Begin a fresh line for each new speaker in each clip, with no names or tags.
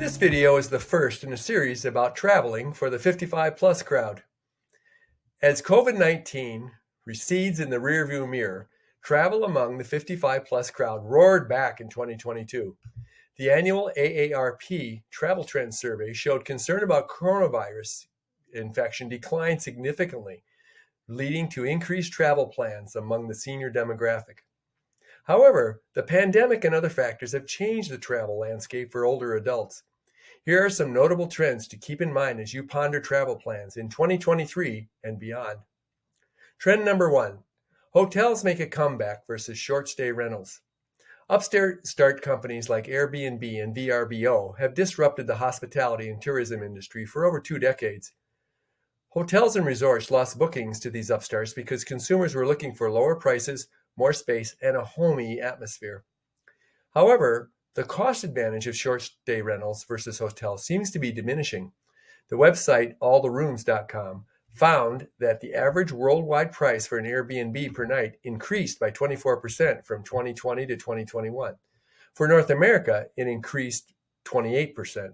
This video is the first in a series about traveling for the 55 plus crowd. As COVID-19 recedes in the rearview mirror, travel among the 55 plus crowd roared back in 2022. The annual AARP Travel Trends Survey showed concern about coronavirus infection declined significantly, leading to increased travel plans among the senior demographic. However, the pandemic and other factors have changed the travel landscape for older adults. Here are some notable trends to keep in mind as you ponder travel plans in 2023 and beyond. Trend number 1, hotels make a comeback versus short stay rentals. Upstart companies like Airbnb and VRBO have disrupted the hospitality and tourism industry for over 2 decades. Hotels and resorts lost bookings to these upstarts because consumers were looking for lower prices, more space, and a homey atmosphere. However, the cost advantage of short stay rentals versus hotels seems to be diminishing. The website alltherooms.com found that the average worldwide price for an Airbnb per night increased by 24% from 2020 to 2021. For North America, it increased 28%.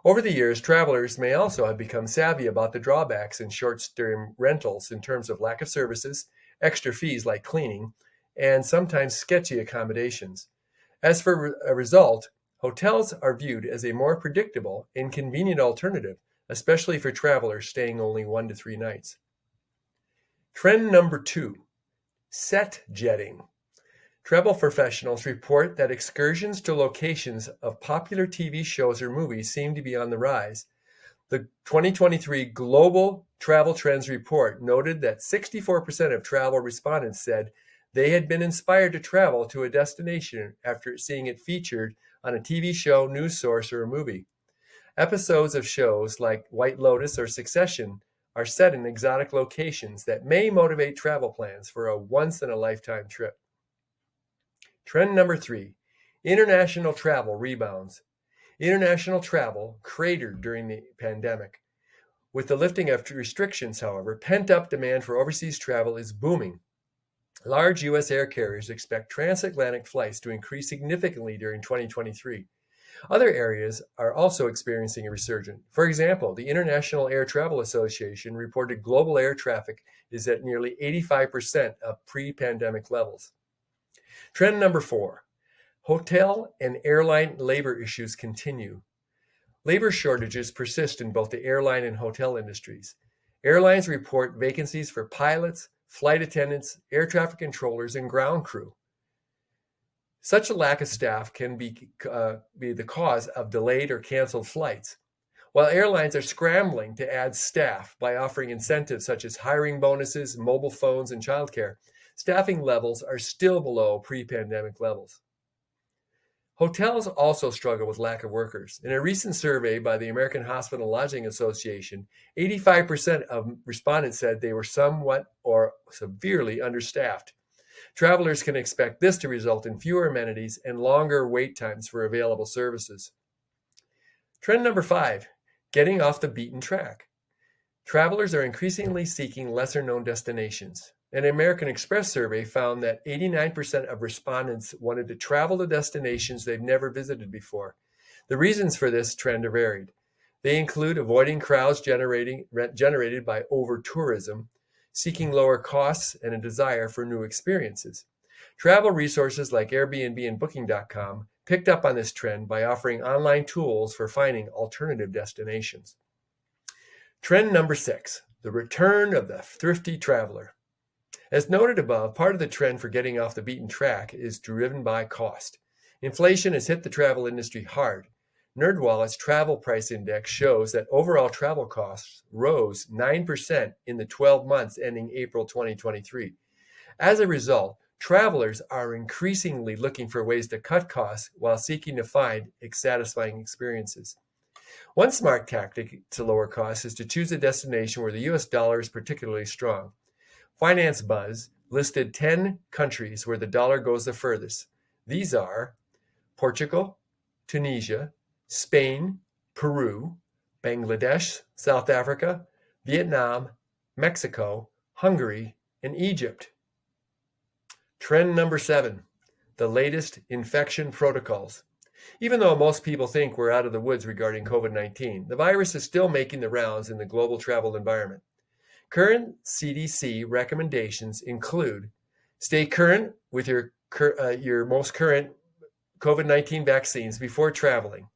Over the years, travelers may also have become savvy about the drawbacks in short-stay rentals in terms of lack of services, extra fees like cleaning, and sometimes sketchy accommodations. As for a result, hotels are viewed as a more predictable and convenient alternative, especially for travelers staying only 1 to 3 nights. Trend number 2, set jetting. Travel professionals report that excursions to locations of popular TV shows or movies seem to be on the rise. The 2023 Global Travel Trends Report noted that 64% of travel respondents said they had been inspired to travel to a destination after seeing it featured on a TV show, news source, or a movie. Episodes of shows like White Lotus or Succession are set in exotic locations that may motivate travel plans for a once-in-a-lifetime trip. Trend number 3, international travel rebounds. International travel cratered during the pandemic. With the lifting of restrictions, however, pent-up demand for overseas travel is booming. Large U.S. air carriers expect transatlantic flights to increase significantly during 2023. Other areas are also experiencing a resurgence. For example, the International Air Travel Association reported global air traffic is at nearly 85% of pre-pandemic levels. Trend number 4, hotel and airline labor issues continue. Labor shortages persist in both the airline and hotel industries. Airlines report vacancies for pilots, flight attendants, air traffic controllers, and ground crew. Such a lack of staff can be the cause of delayed or canceled flights. While airlines are scrambling to add staff by offering incentives such as hiring bonuses, mobile phones, and childcare, staffing levels are still below pre-pandemic levels. Hotels also struggle with lack of workers. In a recent survey by the American Hospital Lodging Association, 85% of respondents said they were somewhat or severely understaffed. Travelers can expect this to result in fewer amenities and longer wait times for available services. Trend number 5, getting off the beaten track. Travelers are increasingly seeking lesser-known destinations. An American Express survey found that 89% of respondents wanted to travel to destinations they've never visited before. The reasons for this trend are varied. They include avoiding crowds generated by over-tourism, seeking lower costs, and a desire for new experiences. Travel resources like Airbnb and Booking.com picked up on this trend by offering online tools for finding alternative destinations. Trend number 6, the return of the thrifty traveler. As noted above, part of the trend for getting off the beaten track is driven by cost. Inflation has hit the travel industry hard. NerdWallet's Travel Price Index shows that overall travel costs rose 9% in the 12 months ending April 2023. As a result, travelers are increasingly looking for ways to cut costs while seeking to find satisfying experiences. One smart tactic to lower costs is to choose a destination where the US dollar is particularly strong. Finance Buzz listed 10 countries where the dollar goes the furthest. These are Portugal, Tunisia, Spain, Peru, Bangladesh, South Africa, Vietnam, Mexico, Hungary, and Egypt. Trend number 7, the latest infection protocols. Even though most people think we're out of the woods regarding COVID-19, the virus is still making the rounds in the global travel environment. Current CDC recommendations include stay current with your most current COVID-19 vaccines before traveling,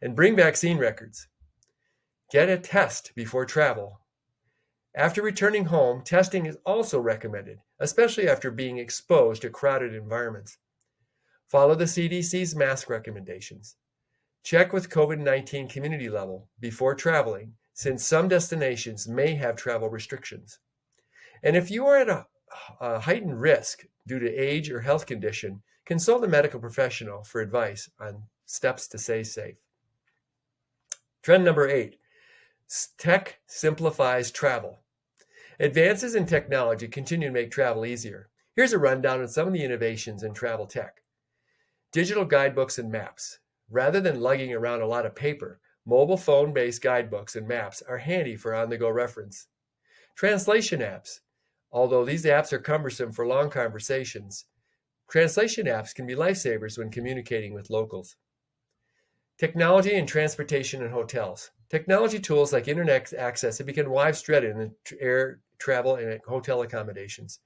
and bring vaccine records. Get a test before travel. After returning home, testing is also recommended, especially after being exposed to crowded environments. Follow the CDC's mask recommendations. Check with COVID-19 community level before traveling, since some destinations may have travel restrictions. And if you are at a heightened risk due to age or health condition, consult a medical professional for advice on steps to stay safe. Trend number 8, tech simplifies travel. Advances in technology continue to make travel easier. Here's a rundown of some of the innovations in travel tech. Digital guidebooks and maps. Rather than lugging around a lot of paper, mobile phone-based guidebooks and maps are handy for on-the-go reference. Translation apps. Although these apps are cumbersome for long conversations, translation apps can be lifesavers when communicating with locals. Technology in transportation and hotels. Technology tools like internet access have become widespread in air travel and hotel accommodations.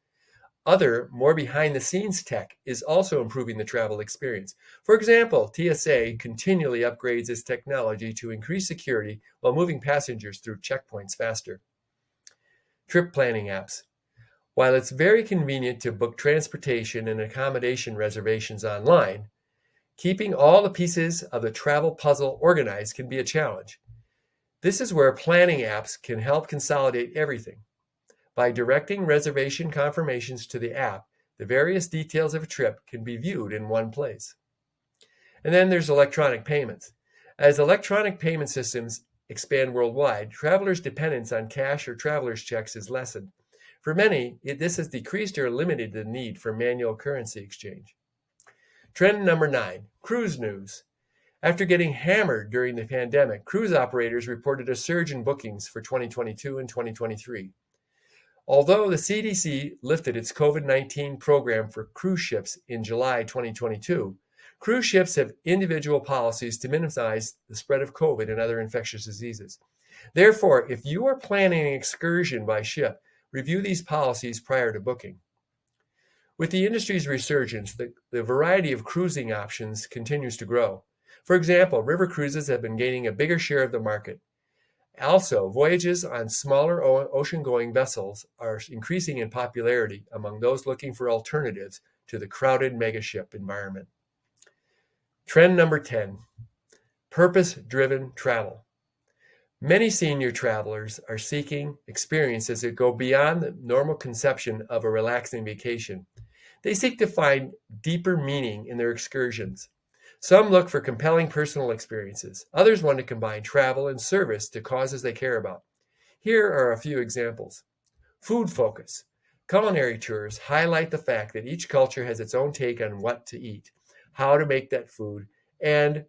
Other, more behind-the-scenes tech is also improving the travel experience. For example, TSA continually upgrades its technology to increase security while moving passengers through checkpoints faster. Trip planning apps. While it's very convenient to book transportation and accommodation reservations online, keeping all the pieces of the travel puzzle organized can be a challenge. This is where planning apps can help consolidate everything. By directing reservation confirmations to the app, the various details of a trip can be viewed in one place. And then there's electronic payments. As electronic payment systems expand worldwide, travelers' dependence on cash or traveler's checks is lessened. For many, this has decreased or eliminated the need for manual currency exchange. Trend number 9, cruise news. After getting hammered during the pandemic, cruise operators reported a surge in bookings for 2022 and 2023. Although the CDC lifted its COVID-19 program for cruise ships in July 2022, cruise ships have individual policies to minimize the spread of COVID and other infectious diseases. Therefore, if you are planning an excursion by ship, review these policies prior to booking. With the industry's resurgence, the variety of cruising options continues to grow. For example, river cruises have been gaining a bigger share of the market. Also, voyages on smaller ocean-going vessels are increasing in popularity among those looking for alternatives to the crowded megaship environment. Trend number 10, purpose-driven travel. Many senior travelers are seeking experiences that go beyond the normal conception of a relaxing vacation. They seek to find deeper meaning in their excursions. Some look for compelling personal experiences. Others want to combine travel and service to causes they care about. Here are a few examples. Food focus. Culinary tours highlight the fact that each culture has its own take on what to eat, how to make that food, and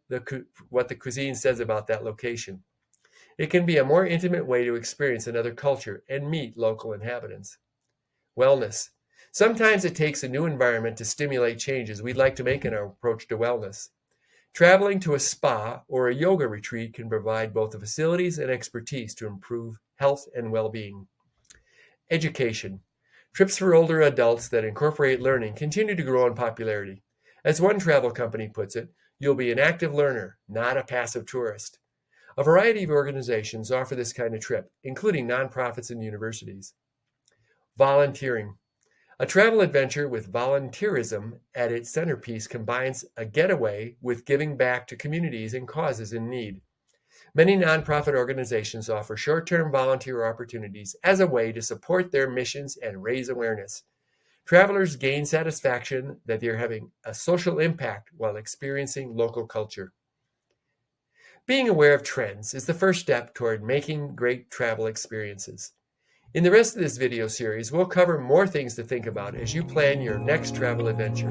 what the cuisine says about that location. It can be a more intimate way to experience another culture and meet local inhabitants. Wellness. Sometimes it takes a new environment to stimulate changes we'd like to make in our approach to wellness. Traveling to a spa or a yoga retreat can provide both the facilities and expertise to improve health and well-being. Education. Trips for older adults that incorporate learning continue to grow in popularity. As one travel company puts it, you'll be an active learner, not a passive tourist. A variety of organizations offer this kind of trip, including nonprofits and universities. Volunteering. A travel adventure with volunteerism at its centerpiece combines a getaway with giving back to communities and causes in need. Many nonprofit organizations offer short-term volunteer opportunities as a way to support their missions and raise awareness. Travelers gain satisfaction that they're having a social impact while experiencing local culture. Being aware of trends is the first step toward making great travel experiences. In the rest of this video series, we'll cover more things to think about as you plan your next travel adventure.